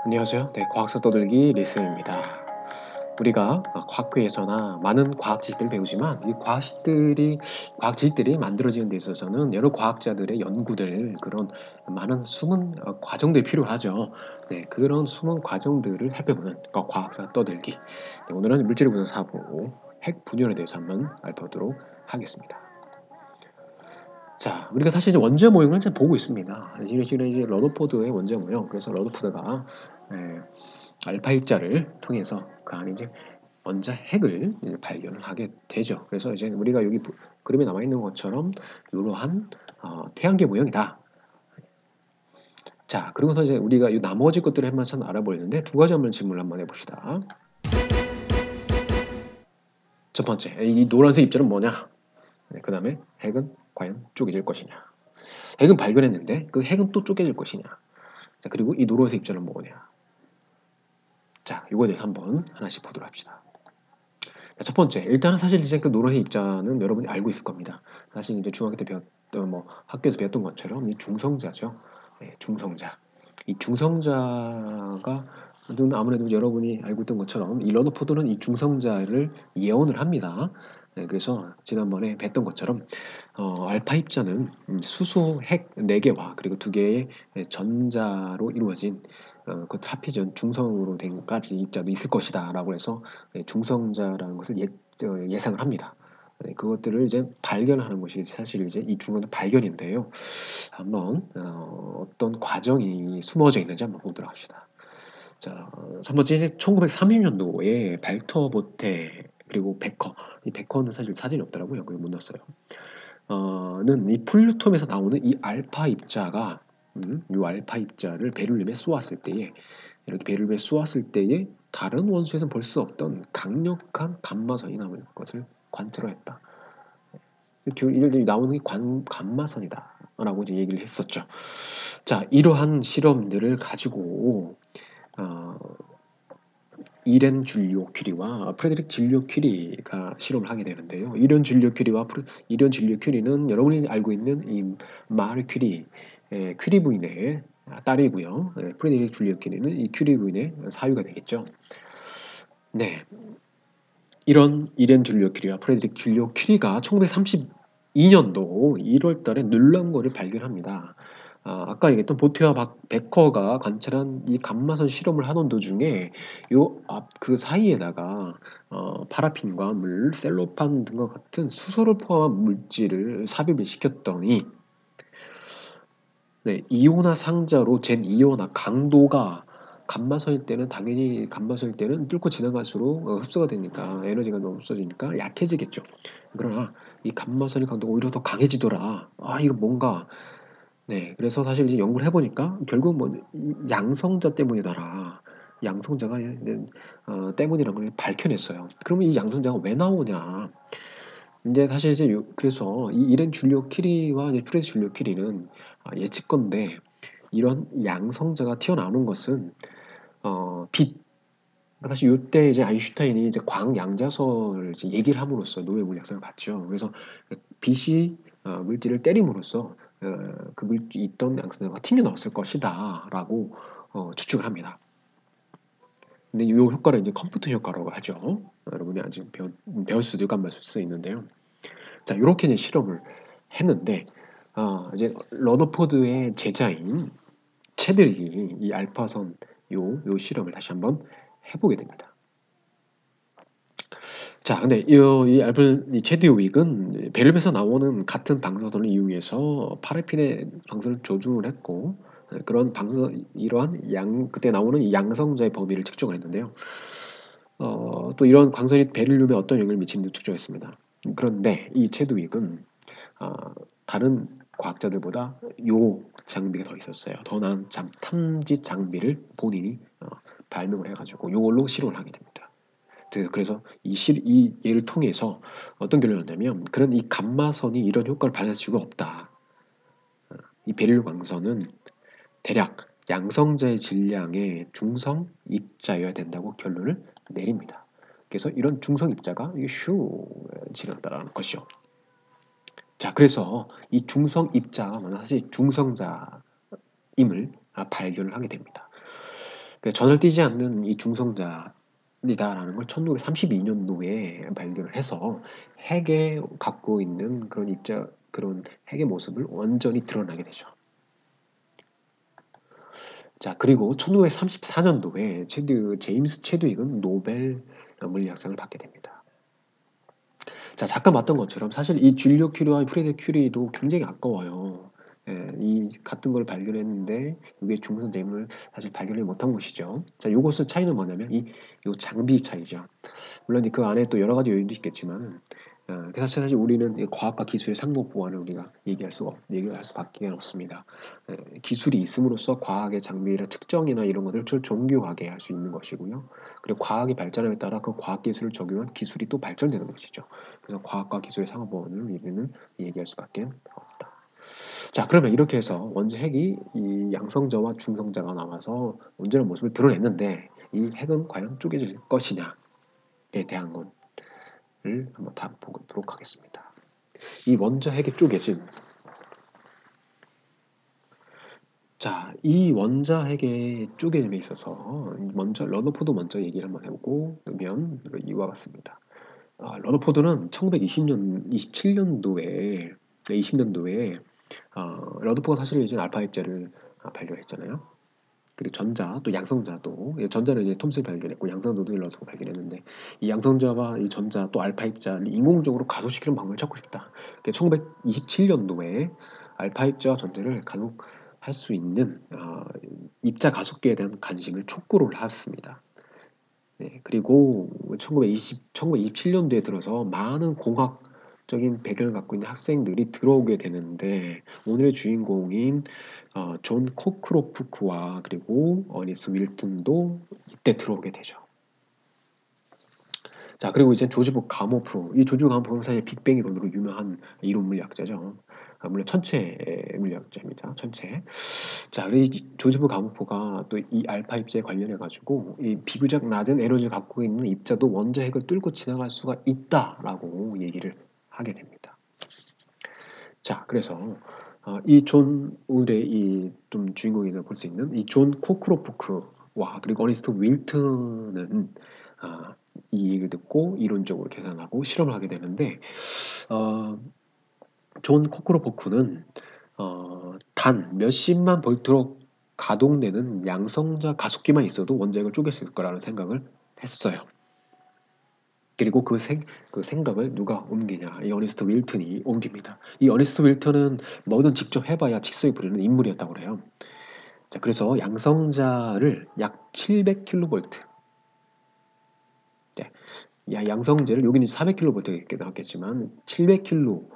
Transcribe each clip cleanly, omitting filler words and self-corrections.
안녕하세요. 네, 과학서 떠들기 리쌤입니다. 우리가 과학회에서나 많은 과학지식들을 배우지만 이 과학지식들이 만들어지는 데 있어서는 여러 과학자들의 연구들, 그런 많은 숨은 과정들이 필요하죠. 네, 그런 숨은 과정들을 살펴보는 과학서 떠들기. 네, 오늘은 물질의 구성 사고, 핵 분열에 대해서 한번 알아보도록 하겠습니다. 자, 우리가 사실 이제 원자 모형을 이제 보고 있습니다. 이제 러더포드의 원자 모형. 그래서 러더포드가 알파 입자를 통해서 그 안에 이제 원자 핵을 이제 발견을 하게 되죠. 그래서 이제 우리가 여기 그림에 남아 있는 것처럼 이러한 태양계 모형이다. 자, 그러고서 이제 우리가 이 나머지 것들을 한번 알아보려는데 두 가지 한번 질문을 한번 해봅시다. 첫 번째, 이 노란색 입자는 뭐냐? 네, 그 다음에 핵은 과연 쪼개질 것이냐? 핵은 발견했는데 그 핵은 또 쪼개질 것이냐? 자, 그리고 이 노란색 입자는 뭐냐? 자, 이거에 대해서 한번 하나씩 보도록 합시다. 자, 첫 번째, 일단은 사실 이제 그 노란색 입자는 여러분이 알고 있을 겁니다. 사실 이제 중학교 때 배웠던 학교에서 배웠던 것처럼 이 중성자죠. 네, 중성자. 이 중성자가 아무래도 여러분이 알고 있던 것처럼 이 러더포드는 이 중성자를 예언을 합니다. 네, 그래서 지난번에 뵀던 것처럼 알파 입자는 수소 핵 4개와 그리고 2개의 전자로 이루어진 그 합해진 중성으로 된까지 입자도 있을 것이다 라고 해서 중성자라는 것을 예상을 합니다. 네, 그것들을 이제 발견하는 것이 사실 이제 이 중성자 발견인데요. 한번 어떤 과정이 숨어져 있는지 한번 보도록 합시다. 자, 첫 번째 1930년도에 발터보테 그리고 베커. 이 베커는 사실 사진이 없더라고요. 그걸 못 넣었어요. 는 이 플루톤에서 나오는 이 알파 입자가 이 알파 입자를 베릴륨에 쏘았을 때에 이렇게 베릴륨에 쏘았을 때에 다른 원소에서는 볼 수 없던 강력한 감마선이 나오는 것을 관측을 했다. 이렇게 나오는 게 감마선이다라고 이제 얘기를 했었죠. 자, 이러한 실험들을 가지고 이렌 줄리오 큐리와 프레드릭 줄리오 큐리가 실험을 하게 되는데요. 이렌 줄리오 큐리는 여러분이 알고 있는 이 마르 큐리, 큐리 부인의 딸이고요. 프레드릭 줄리오 큐리는 이 큐리 부인의 사위가 되겠죠. 네, 이런 이렌 줄리오 큐리와 프레드릭 줄리오 큐리가 1932년도 1월달에 놀라운 거를 발견합니다. 아까 얘기했던 보테와 베커가 관찰한 이 감마선 실험을 하던 도중에 요 앞 그 사이에다가 파라핀과 물, 셀로판 등과 같은 수소를 포함한 물질을 삽입을 시켰더니 네, 이온화 상자로 잰 이온화 강도가 감마선일 때는 당연히 감마선일 때는 뚫고 지나갈수록 흡수가 되니까 에너지가 너무 없어지니까 약해지겠죠. 그러나 이 감마선의 강도가 오히려 더 강해지더라. 이거 뭔가 네, 그래서 사실 이제 연구를 해보니까 결국 뭐 양성자 때문이더라. 양성자가 때문이라는 걸 밝혀냈어요. 그러면 이 양성자가 왜 나오냐? 근데 사실 이제 그래서 이 이렌 줄리오 큐리와 이제 프레드 줄리오 큐리는 예측건데 이런 양성자가 튀어나오는 것은 빛 사실 이때 이제 아인슈타인이 이제 광양자설을 이제 얘기를 함으로써 노벨 물리학상을 받죠. 그래서 빛이 물질을 때림으로써 그 물질 있던 양성자가 튕겨나왔을 것이다라고 추측을 합니다. 근데 이 효과를 이제 컴퓨터 효과라고 하죠. 여러분이 아직 배울 수도 있고 안 배울 수도 있는데요. 자, 이렇게 이제 실험을 했는데 이제 러더포드의 제자인 채들이 이 알파선 요 실험을 다시 한번 해보게 됩니다. 자, 근데 이 체드 윅은 벨름에서 나오는 같은 방사선을 이용해서 파라핀의 방사선을 조준을 했고 그런 이러한 그때 나오는 이 양성자의 범위를 측정을 했는데요. 또 이런 광선이 베릴륨에 어떤 영향을 미치는지 측정했습니다. 그런데 이 체드 윅은 다른 과학자들보다 요 장비가 더 있었어요. 더 나은 탐지 장비를 본인이 발명을 해가지고 요걸로 실험을 하게 됩니다. 그래서 이 예를 통해서 어떤 결론을 내냐면 그런 이 감마선이 이런 효과를 발휘할 수가 없다. 이 베릴륨 광선은 대략 양성자의 질량의 중성 입자여야 된다고 결론을 내립니다. 그래서 이런 중성 입자가 슈 지났다라는 것이요. 자, 그래서 이 중성 입자가 사실 중성자임을 발견을 하게 됩니다. 전을 띄지 않는 이 중성자이다라는 걸 1932년도에 발견을 해서 핵에 갖고 있는 그런 그런 핵의 모습을 완전히 드러나게 되죠. 자, 그리고 1934년도에 제임스 체드윅은 노벨 물리학상을 받게 됩니다. 자, 잠깐 봤던 것처럼 사실 이 줄리오 큐리와 프레드 큐리도 굉장히 아까워요. 예, 이 같은 걸 발견했는데 이게 중성 대문을 사실 발견을 못한 것이죠. 자, 요것은 차이는 뭐냐면 요 장비 차이죠. 물론 그 안에 또 여러 가지 요인도 있겠지만, 사실 우리는 이 과학과 기술의 상호 보완을 우리가 얘기할 수밖에 없습니다. 기술이 있음으로써 과학의 장비나 측정이나 이런 것들을 정교하게 할 수 있는 것이고요. 그리고 과학이 발전함에 따라 그 과학 기술을 적용한 기술이 또 발전되는 것이죠. 그래서 과학과 기술의 상호 보완을 우리는 얘기할 수밖에 없다. 자, 그러면 이렇게 해서 원자 핵이 이 양성자와 중성자가 나와서 온전한 모습을 드러냈는데 이 핵은 과연 쪼개질 것이냐에 대한 것을 한번 다 보도록 하겠습니다. 이 원자 핵이 쪼개진 자, 이 원자 핵의 쪼개짐에 있어서 먼저 러더포드 먼저 얘기를 한번 해보고 그러면 이와 같습니다. 러더포드는 1927년도에 러더포드가 사실 이제 알파 입자를 발견했잖아요. 그리고 전자 또 양성자도 전자는 이제 톰슨이 발견했고 양성자도 러더포드가 발견했는데 이 양성자와 이 전자 또 알파 입자를 인공적으로 가속시키는 방법을 찾고 싶다. 1927년도에 알파 입자와 전자를 가속할 수 있는 입자 가속기에 대한 관심을 촉구를 했습니다. 네, 그리고 1927년도에 들어서 많은 공학적인 배경을 갖고 있는 학생들이 들어오게 되는데 오늘의 주인공인 존 코크로프크와 그리고 어니스 윌튼도 이때 들어오게 되죠. 자, 그리고 이제 조지부 가모프. 이 조지부 가모프는 사실 빅뱅 이론으로 유명한 이론 물리학자죠. 물론 천체 물리학자입니다. 천체. 자, 이 조지부 가모프가 또 이 알파 입자에 관련해 가지고 이 비교적 낮은 에너지를 갖고 있는 입자도 원자 핵을 뚫고 지나갈 수가 있다라고 얘기를 하게 됩니다. 자, 그래서 이 오늘의 이 좀 주인공이라 볼 수 있는 이 존 코크로프크와 그리고 어니스트 윌튼은 이 얘기를 듣고 이론적으로 계산하고 실험을 하게 되는데 존 코크로프크는 단 몇십만 볼트로 가동되는 양성자 가속기만 있어도 원자핵을 쪼갤 수 있을 거라는 생각을 했어요. 그리고 그 생각을 누가 옮기냐? 이 어니스트 윌튼이 옮깁니다. 이 어니스트 윌튼은 뭐든 직접 해봐야 직성이 부리는 인물이었다고 그래요. 자, 그래서 양성자를 약 700kV, 네, 양성제를 여기는 400kV 이렇게 나왔겠지만 700kV로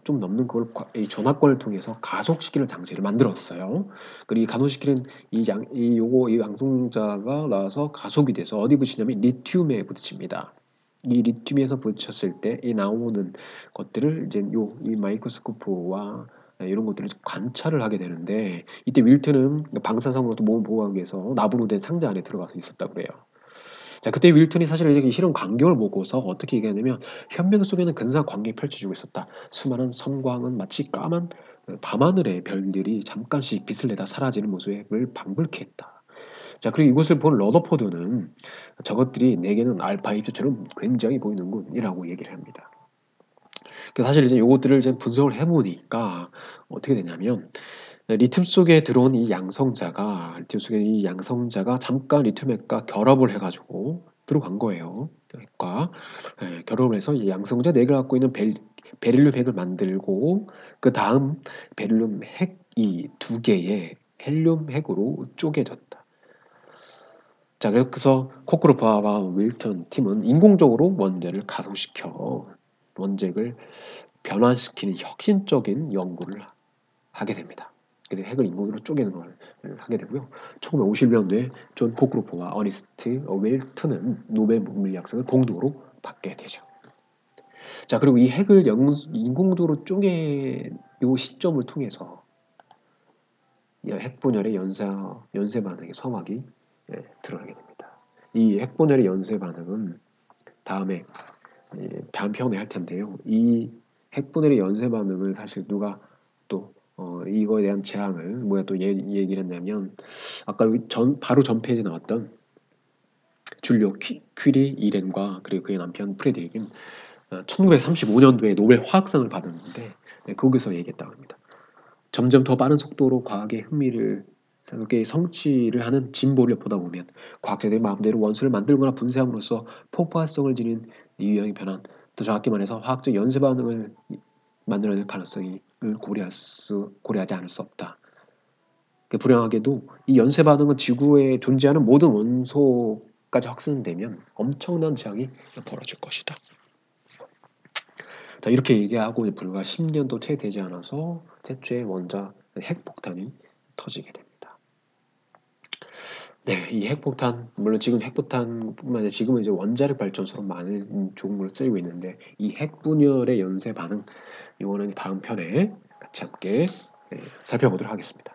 좀 넘는 그걸 이 전압권을 통해서 가속시키는 장치를 만들었어요. 그리고 이 가속시키는 이 양성자가 나와서 가속이 돼서 어디 붙이냐면 리튬에 붙입니다. 이 리튬에서 붙였을 때 이 나오는 것들을 이제 이 마이크로스코프와 이런 것들을 관찰을 하게 되는데 이때 윌튼은 방사성으로부터 몸을 보호하기 위해서 나무로 된 상자 안에 들어가서 있었다고 그래요. 자, 그때 윌튼이 사실 이 실험 광경을 보고서 어떻게 얘기하냐면 현명 속에는 근사한 광경이 펼쳐지고 있었다. 수많은 섬광은 마치 까만 밤하늘의 별들이 잠깐씩 빛을 내다 사라지는 모습을 방불케 했다. 자, 그리고 이것을 본 러더포드는 저것들이 내게는 알파 입자처럼 굉장히 보이는군 이라고 얘기를 합니다. 사실 이제 요것들을 이제 분석을 해보니까 어떻게 되냐면 리튬 속에 들어온 이 양성자가 잠깐 리튬 핵과 결합을 해가지고 들어간 거예요. 핵과 결합을 해서 이 양성자 4개를 갖고 있는 베릴륨 핵을 만들고 그 다음 베릴륨 핵이 2개의 헬륨 핵으로 쪼개졌다. 자, 그래서 코크로프와 윌턴 팀은 인공적으로 원자를 가속시켜 원자핵을 변화시키는 혁신적인 연구를 하게 됩니다. 그래서 핵을 인공으로 쪼개는 걸 하게 되고요. 1950년도에 존 코크로프와 어니스트 웰튼은 노벨 물리학상을 공동으로 받게 되죠. 자, 그리고 이 핵을 인공적으로 쪼개 요 시점을 통해서 핵분열의 연쇄 반응의 서막이 드러나게 됩니다. 이 핵분열의 연쇄 반응은 다음에 다음 편에 할 텐데요. 이 핵분열의 연쇄 반응을 사실 누가 또 이거에 대한 재앙을 뭐야 또 얘기를 했냐면 아까 바로 전 페이지에 나왔던 줄리오 퀴리 이렌과 그리고 그의 남편 프레드릭은 1935년도에 노벨 화학상을 받았는데 거기서 얘기했다고 합니다. 점점 더 빠른 속도로 과학의 흥미를 성취를 하는 진보를 보다 보면 과학자들이 마음대로 원소를 만들거나 분쇄함으로써 폭발성을 지닌 이 유형의 변환, 더 정확히 말해서 화학적 연쇄 반응을 만들어낼 가능성을 고려하지 않을 수 없다. 불행하게도 이 연쇄 반응은 지구에 존재하는 모든 원소까지 확산되면 엄청난 재앙이 벌어질 것이다. 자, 이렇게 얘기하고 불과 10년도 채 되지 않아서 최초의 원자 핵폭탄이 터지게 됩니다. 네, 이 핵폭탄 물론 지금 핵폭탄뿐만 아니라 지금은 이제 원자력 발전소로 많은 조금으로 쓰이고 있는데 이 핵분열의 연쇄 반응 이거는 다음 편에 같이 함께 살펴보도록 하겠습니다.